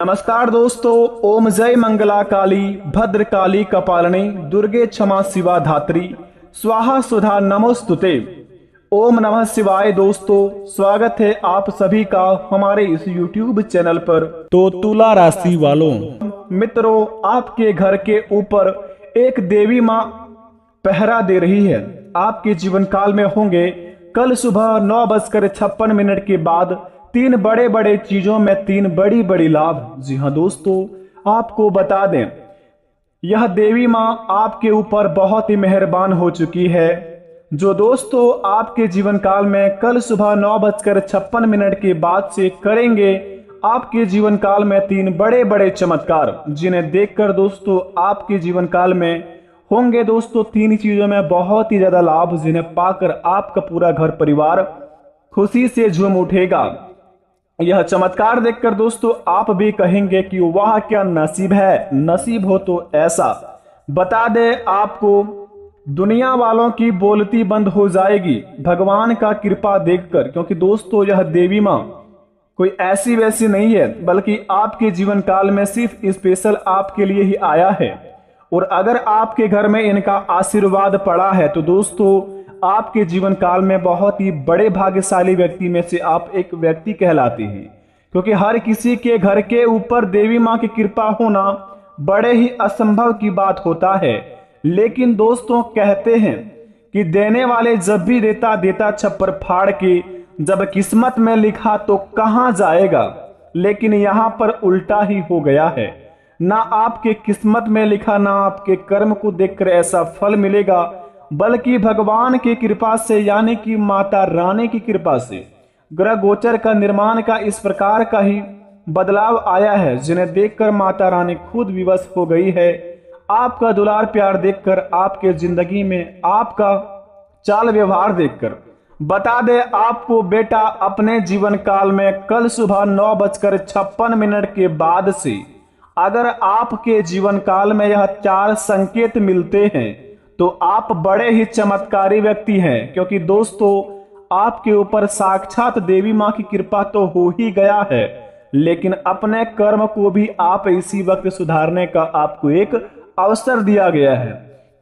नमस्कार दोस्तों। ओम जय मंगला काली भद्र काली कपालिनी दुर्गे क्षमा शिवा धात्री स्वाहा सुधा नमोस्तुते। ओम नमः शिवाय। दोस्तों स्वागत है आप सभी का हमारे इस YouTube चैनल पर। तो तुला राशि वालों मित्रों, आपके घर के ऊपर एक देवी माँ पहरा दे रही है। आपके जीवन काल में होंगे कल सुबह 9:56 के बाद तीन बड़े बड़े चीजों में तीन बड़ी बड़ी लाभ। जी हाँ दोस्तों, आपको बता दें यह देवी माँ आपके ऊपर बहुत ही मेहरबान हो चुकी है। जो दोस्तों आपके जीवन काल में कल सुबह 9:56 के बाद से करेंगे आपके जीवन काल में तीन बड़े बड़े चमत्कार, जिन्हें देखकर दोस्तों आपके जीवन काल में होंगे दोस्तों तीन चीजों में बहुत ही ज्यादा लाभ, जिन्हें पाकर आपका पूरा घर परिवार खुशी से झूम उठेगा। यह चमत्कार देखकर दोस्तों आप भी कहेंगे कि वाह क्या नसीब है, नसीब हो तो ऐसा। बता दे आपको दुनिया वालों की बोलती बंद हो जाएगी भगवान का कृपा देखकर, क्योंकि दोस्तों यह देवी माँ कोई ऐसी वैसी नहीं है, बल्कि आपके जीवन काल में सिर्फ स्पेशल आपके लिए ही आया है। और अगर आपके घर में इनका आशीर्वाद पड़ा है तो दोस्तों आपके जीवन काल में बहुत ही बड़े भाग्यशाली व्यक्ति में से आप एक व्यक्ति कहलाते हैं, क्योंकि हर किसी के घर के ऊपर देवी माँ की कृपा होना बड़े ही असंभव की बात होता है। लेकिन दोस्तों कहते हैं कि देने वाले जब भी देता देता छप्पर फाड़ के, जब किस्मत में लिखा तो कहां जाएगा। लेकिन यहाँ पर उल्टा ही हो गया है, ना आपके किस्मत में लिखा ना आपके कर्म को देखकर ऐसा फल मिलेगा, बल्कि भगवान की कृपा से यानी कि माता रानी की कृपा से ग्रह गोचर का निर्माण का इस प्रकार का ही बदलाव आया है, जिन्हें देखकर माता रानी खुद विवश हो गई है। आपका दुलार प्यार देखकर, आपके जिंदगी में आपका चाल व्यवहार देखकर। बता दे आपको बेटा अपने जीवन काल में कल सुबह 9:56 के बाद से अगर आपके जीवन काल में यह चार संकेत मिलते हैं तो आप बड़े ही चमत्कारी व्यक्ति हैं, क्योंकि दोस्तों आपके ऊपर साक्षात देवी माँ की कृपा तो हो ही गया है, लेकिन अपने कर्म को भी आप इसी वक्त सुधारने का आपको एक अवसर दिया गया है।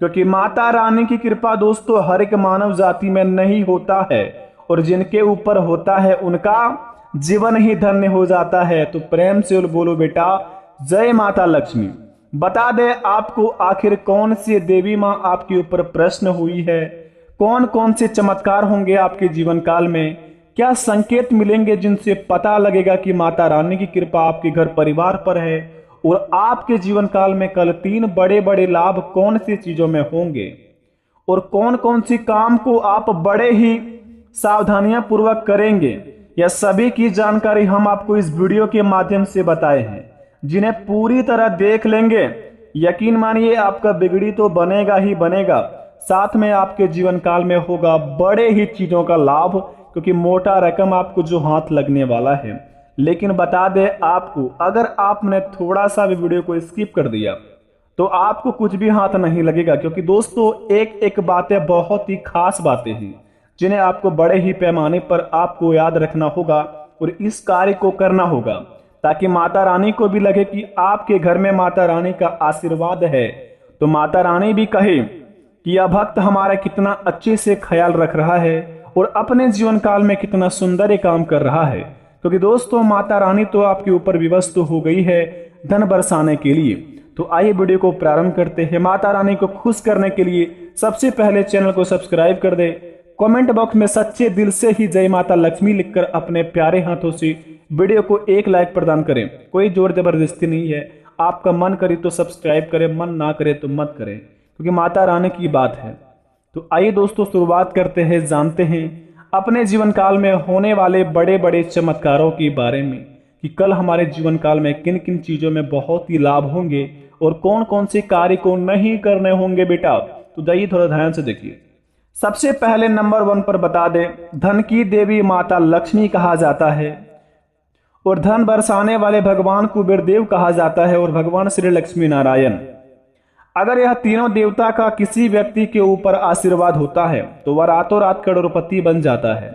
क्योंकि माता रानी की कृपा दोस्तों हर एक मानव जाति में नहीं होता है, और जिनके ऊपर होता है उनका जीवन ही धन्य हो जाता है। तो प्रेम से बोलो बेटा जय माता लक्ष्मी। बता दे आपको आखिर कौन सी देवी माँ आपके ऊपर प्रश्न हुई है, कौन कौन से चमत्कार होंगे आपके जीवन काल में, क्या संकेत मिलेंगे जिनसे पता लगेगा कि माता रानी की कृपा आपके घर परिवार पर है, और आपके जीवन काल में कल तीन बड़े बड़े लाभ कौन सी चीजों में होंगे, और कौन कौन सी काम को आप बड़े ही सावधानियां पूर्वक करेंगे। यह सभी की जानकारी हम आपको इस वीडियो के माध्यम से बताए हैं, जिन्हें पूरी तरह देख लेंगे यकीन मानिए आपका बिगड़ी तो बनेगा ही बनेगा, साथ में आपके जीवन काल में होगा बड़े ही चीजों का लाभ, क्योंकि मोटा रकम आपको जो हाथ लगने वाला है। लेकिन बता दे आपको अगर आपने थोड़ा सा भी वीडियो को स्किप कर दिया तो आपको कुछ भी हाथ नहीं लगेगा, क्योंकि दोस्तों एक एक बातें बहुत ही खास बातें हैं, जिन्हें आपको बड़े ही पैमाने पर आपको याद रखना होगा और इस कार्य को करना होगा, ताकि माता रानी को भी लगे कि आपके घर में माता रानी का आशीर्वाद है। तो माता रानी भी कहे कि यह भक्त हमारा कितना अच्छे से ख्याल रख रहा है और अपने जीवन काल में कितना सुंदर काम कर रहा है। क्योंकि दोस्तों माता रानी तो आपके ऊपर विवश तो हो गई है धन बरसाने के लिए। तो आइए वीडियो को प्रारंभ करते हैं। माता रानी को खुश करने के लिए सबसे पहले चैनल को सब्सक्राइब कर दे, कमेंट बॉक्स में सच्चे दिल से ही जय माता लक्ष्मी लिखकर अपने प्यारे हाथों से वीडियो को एक लाइक प्रदान करें। कोई जोर जबरदस्ती नहीं है, आपका मन करे तो सब्सक्राइब करें, मन ना करे तो मत करें, क्योंकि माता रानी की बात है। तो आइए दोस्तों शुरुआत करते हैं, जानते हैं अपने जीवन काल में होने वाले बड़े बड़े चमत्कारों के बारे में, कि कल हमारे जीवन काल में किन किन चीजों में बहुत ही लाभ होंगे और कौन कौन से कार्य को नहीं करने होंगे बेटा। तो जाइए थोड़ा ध्यान से देखिए। सबसे पहले नंबर 1 पर बता दें, धन की देवी माता लक्ष्मी कहा जाता है, और धन बरसाने वाले भगवान कुबेर देव कहा जाता है, और भगवान श्री लक्ष्मी नारायण। अगर यह तीनों देवता का किसी व्यक्ति के ऊपर आशीर्वाद होता है तो वह रातों रात करोड़पति बन जाता है,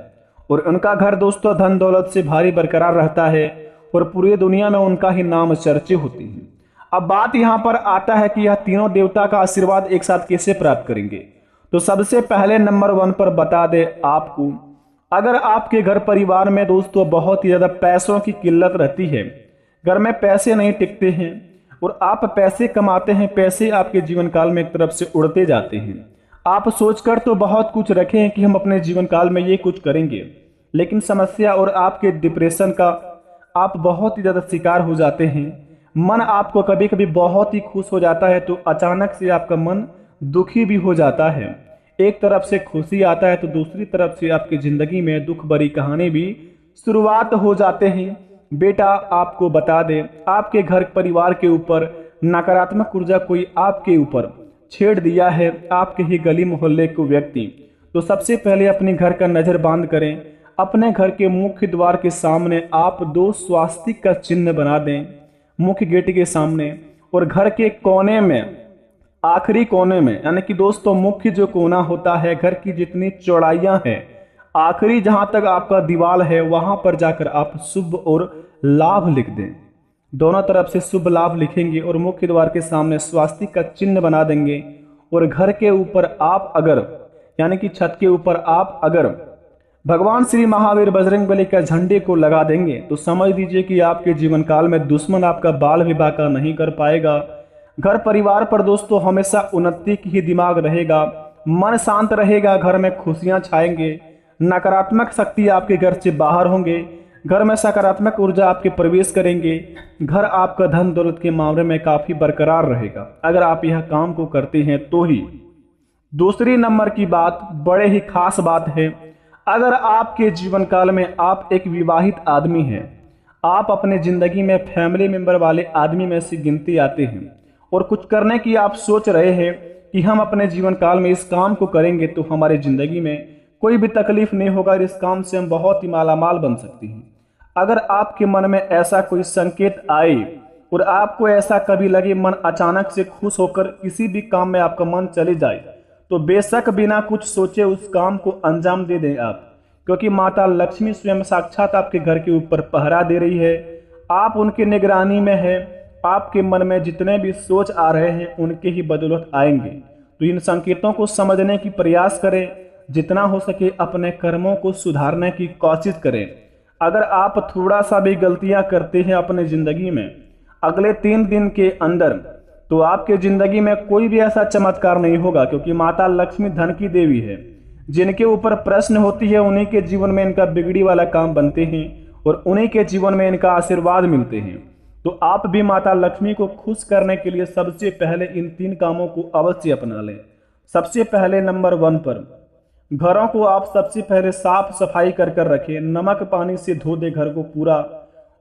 और उनका घर दोस्तों धन दौलत से भारी बरकरार रहता है, और पूरी दुनिया में उनका ही नाम चर्चे होते हैं। अब बात यहाँ पर आता है कि यह तीनों देवता का आशीर्वाद एक साथ कैसे प्राप्त करेंगे। तो सबसे पहले नंबर 1 पर बता दे आपको, अगर आपके घर परिवार में दोस्तों बहुत ही ज्यादा पैसों की किल्लत रहती है, घर में पैसे नहीं टिकते हैं और आप पैसे कमाते हैं, पैसे आपके जीवन काल में एक तरफ से उड़ते जाते हैं। आप सोचकर तो बहुत कुछ रखे हैं कि हम अपने जीवन काल में ये कुछ करेंगे, लेकिन समस्या और आपके डिप्रेशन का आप बहुत ही ज़्यादा शिकार हो जाते हैं। मन आपको कभी कभी बहुत ही खुश हो जाता है तो अचानक से आपका मन दुखी भी हो जाता है। एक तरफ से खुशी आता है तो दूसरी तरफ से आपकी ज़िंदगी में दुख भरी कहानी भी शुरुआत हो जाते हैं। बेटा आपको बता दें, आपके घर परिवार के ऊपर नकारात्मक ऊर्जा कोई आपके ऊपर छेड़ दिया है, आपके ही गली मोहल्ले को व्यक्ति, तो सबसे पहले अपने घर का नज़र बांध करें। अपने घर के मुख्य द्वार के सामने आप 2 स्वास्तिक का चिन्ह बना दें मुख्य गेट के सामने, और घर के कोने में, आखिरी कोने में, यानी कि दोस्तों मुख्य जो कोना होता है घर की जितनी चौड़ाइयाँ हैं, आखिरी जहाँ तक आपका दीवार है वहाँ पर जाकर आप शुभ और लाभ लिख दें। दोनों तरफ से शुभ लाभ लिखेंगे और मुख्य द्वार के सामने स्वास्तिक का चिन्ह बना देंगे। और घर के ऊपर आप अगर, यानी कि छत के ऊपर आप अगर भगवान श्री महावीर बजरंगबली का झंडे को लगा देंगे तो समझ लीजिए कि आपके जीवन काल में दुश्मन आपका बाल विवाह का नहीं कर पाएगा। घर परिवार पर दोस्तों हमेशा उन्नति की ही दिमाग रहेगा, मन शांत रहेगा, घर में खुशियां छाएंगे, नकारात्मक शक्ति आपके घर से बाहर होंगे, घर में सकारात्मक ऊर्जा आपके प्रवेश करेंगे, घर आपका धन दौलत के मामले में काफी बरकरार रहेगा अगर आप यह काम को करते हैं तो ही। दूसरी नंबर की बात बड़े ही खास बात है, अगर आपके जीवन काल में आप एक विवाहित आदमी हैं, आप अपने जिंदगी में फैमिली मेंबर वाले आदमी में से गिनती आते हैं और कुछ करने की आप सोच रहे हैं कि हम अपने जीवन काल में इस काम को करेंगे तो हमारी जिंदगी में कोई भी तकलीफ नहीं होगा, इस काम से हम बहुत ही मालामाल बन सकते हैं। अगर आपके मन में ऐसा कोई संकेत आए और आपको ऐसा कभी लगे मन अचानक से खुश होकर किसी भी काम में आपका मन चले जाए, तो बेशक बिना कुछ सोचे उस काम को अंजाम दे दें आप, क्योंकि माता लक्ष्मी स्वयं साक्षात आपके घर के ऊपर पहरा दे रही है, आप उनकी निगरानी में है। आपके मन में जितने भी सोच आ रहे हैं उनके ही बदौलत आएंगे। तो इन संकेतों को समझने की प्रयास करें, जितना हो सके अपने कर्मों को सुधारने की कोशिश करें। अगर आप थोड़ा सा भी गलतियां करते हैं अपने जिंदगी में अगले 3 दिन के अंदर, तो आपके जिंदगी में कोई भी ऐसा चमत्कार नहीं होगा, क्योंकि माता लक्ष्मी धन की देवी है। जिनके ऊपर प्रश्न होती है उन्हीं के जीवन में इनका बिगड़ी वाला काम बनते हैं और उन्हीं के जीवन में इनका आशीर्वाद मिलते हैं। तो आप भी माता लक्ष्मी को खुश करने के लिए सबसे पहले इन 3 कामों को अवश्य अपना लें। सबसे पहले नंबर 1 पर घरों को आप सबसे पहले साफ सफाई कर कर रखें, नमक पानी से धो दे घर को पूरा।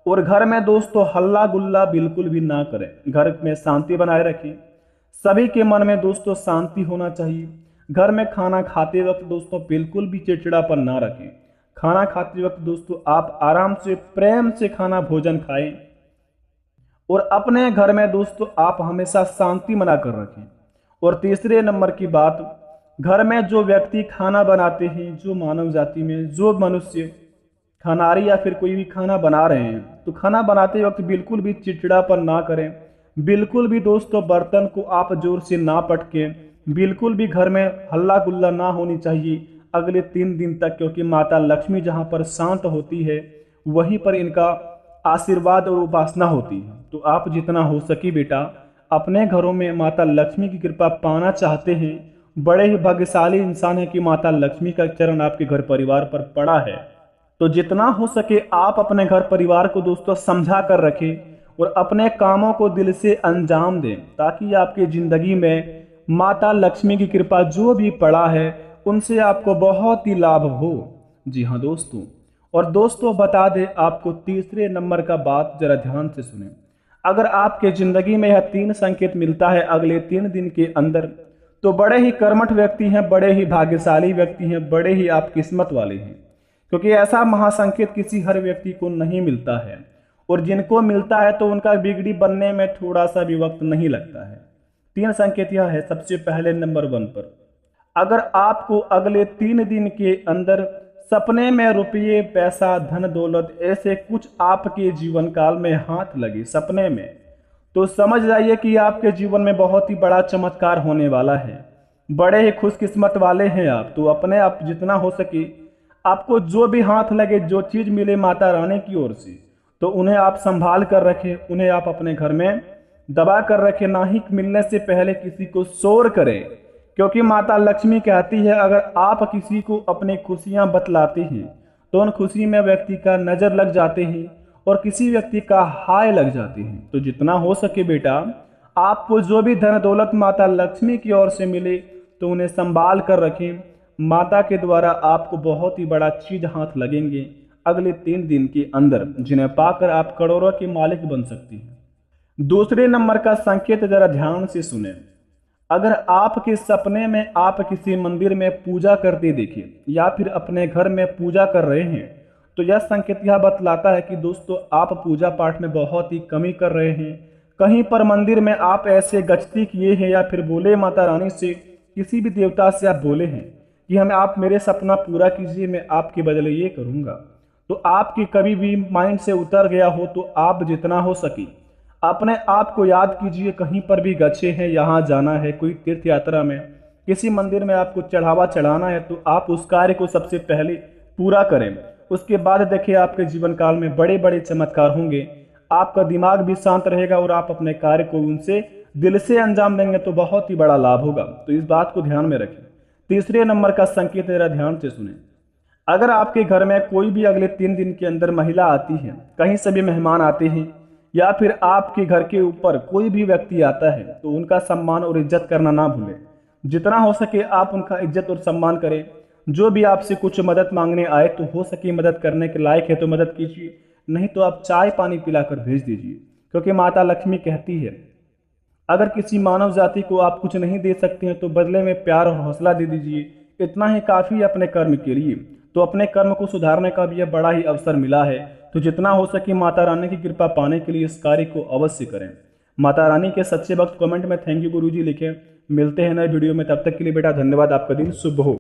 और घर में दोस्तों हल्ला गुल्ला बिल्कुल भी ना करें, घर में शांति बनाए रखें। सभी के मन में दोस्तों शांति होना चाहिए। घर में खाना खाते वक्त दोस्तों बिल्कुल भी चिड़चिड़ापन ना रखें। खाना खाते वक्त दोस्तों आप आराम से प्रेम से खाना भोजन खाएं। और अपने घर में दोस्तों आप हमेशा शांति बना कर रखें। और तीसरे नंबर की बात, घर में जो व्यक्ति खाना बनाते हैं, जो मानव जाति में जो मनुष्य खानारी या फिर कोई भी खाना बना रहे हैं, तो खाना बनाते वक्त बिल्कुल भी चिड़चिड़ापन ना करें। बिल्कुल भी दोस्तों बर्तन को आप जोर से ना पटकें। बिल्कुल भी घर में हल्ला गुल्ला ना होनी चाहिए अगले 3 दिन तक, क्योंकि माता लक्ष्मी जहाँ पर शांत होती है वहीं पर इनका आशीर्वाद और उपासना होती है। तो आप जितना हो सके बेटा अपने घरों में माता लक्ष्मी की कृपा पाना चाहते हैं, बड़े ही भाग्यशाली इंसान है कि माता लक्ष्मी का चरण आपके घर परिवार पर पड़ा है। तो जितना हो सके आप अपने घर परिवार को दोस्तों समझा कर रखें और अपने कामों को दिल से अंजाम दें, ताकि आपकी जिंदगी में माता लक्ष्मी की कृपा जो भी पड़ा है उनसे आपको बहुत ही लाभ हो। जी हाँ दोस्तों, और दोस्तों बता दें आपको तीसरे नंबर का बात जरा ध्यान से सुने। अगर आपके जिंदगी में यह 3 संकेत मिलता है अगले 3 दिन के अंदर, तो बड़े ही कर्मठ व्यक्ति हैं, बड़े ही भाग्यशाली व्यक्ति हैं, बड़े ही आप किस्मत वाले हैं, क्योंकि ऐसा महासंकेत किसी हर व्यक्ति को नहीं मिलता है। और जिनको मिलता है तो उनका बिगड़ी बनने में थोड़ा सा भी वक्त नहीं लगता है। 3 संकेत यह है। सबसे पहले नंबर 1 पर अगर आपको अगले 3 दिन के अंदर सपने में रुपये, पैसा, धन दौलत ऐसे कुछ आपके जीवन काल में हाथ लगे सपने में, तो समझ जाइए कि आपके जीवन में बहुत ही बड़ा चमत्कार होने वाला है। बड़े ही खुशकिस्मत वाले हैं आप। तो अपने आप जितना हो सके आपको जो भी हाथ लगे, जो चीज मिले माता रानी की ओर से, तो उन्हें आप संभाल कर रखें, उन्हें आप अपने घर में दबा कर रखें, ना ही मिलने से पहले किसी को शोर करें। क्योंकि माता लक्ष्मी कहती है अगर आप किसी को अपनी खुशियां बतलाते हैं तो उन खुशी में व्यक्ति का नजर लग जाते हैं और किसी व्यक्ति का हाय लग जाते हैं। तो जितना हो सके बेटा, आपको जो भी धन दौलत माता लक्ष्मी की ओर से मिले तो उन्हें संभाल कर रखें। माता के द्वारा आपको बहुत ही बड़ा चीज हाथ लगेंगे अगले 3 दिन के अंदर, जिन्हें पाकर आप करोड़ों के मालिक बन सकती हैं। दूसरे नंबर का संकेत जरा ध्यान से सुने। अगर आपके सपने में आप किसी मंदिर में पूजा करते देखें या फिर अपने घर में पूजा कर रहे हैं, तो यह संकेत यह बतलाता है कि दोस्तों आप पूजा पाठ में बहुत ही कमी कर रहे हैं। कहीं पर मंदिर में आप ऐसे गचती किए हैं या फिर बोले माता रानी से, किसी भी देवता से आप बोले हैं कि हमें आप मेरे सपना पूरा कीजिए, मैं आपके बदले ये करूँगा, तो आपकी कभी भी माइंड से उतर गया हो तो आप जितना हो सके अपने आप को याद कीजिए। कहीं पर भी गच्छे हैं, यहाँ जाना है, कोई तीर्थ यात्रा में, किसी मंदिर में आपको चढ़ावा चढ़ाना है, तो आप उस कार्य को सबसे पहले पूरा करें। उसके बाद देखिए आपके जीवन काल में बड़े बड़े चमत्कार होंगे। आपका दिमाग भी शांत रहेगा और आप अपने कार्य को उनसे दिल से अंजाम देंगे तो बहुत ही बड़ा लाभ होगा। तो इस बात को ध्यान में रखें। तीसरे नंबर का संकेत जरा ध्यान से सुने। अगर आपके घर में कोई भी अगले 3 दिन के अंदर महिला आती है, कहीं से भी मेहमान आते हैं या फिर आपके घर के ऊपर कोई भी व्यक्ति आता है, तो उनका सम्मान और इज्जत करना ना भूलें। जितना हो सके आप उनका इज्जत और सम्मान करें। जो भी आपसे कुछ मदद मांगने आए तो हो सके मदद करने के लायक है तो मदद कीजिए, नहीं तो आप चाय पानी पिलाकर भेज दीजिए। क्योंकि माता लक्ष्मी कहती है अगर किसी मानव जाति को आप कुछ नहीं दे सकते हैं तो बदले में प्यार और हौसला दे दीजिए, इतना ही काफ़ी है अपने कर्म के लिए। तो अपने कर्म को सुधारने का भी यह बड़ा ही अवसर मिला है। तो जितना हो सके माता रानी की कृपा पाने के लिए इस कार्य को अवश्य करें। माता रानी के सच्चे भक्त कमेंट में थैंक यू गुरुजी लिखें। मिलते हैं नए वीडियो में, तब तक के लिए बेटा धन्यवाद। आपका दिन शुभ हो।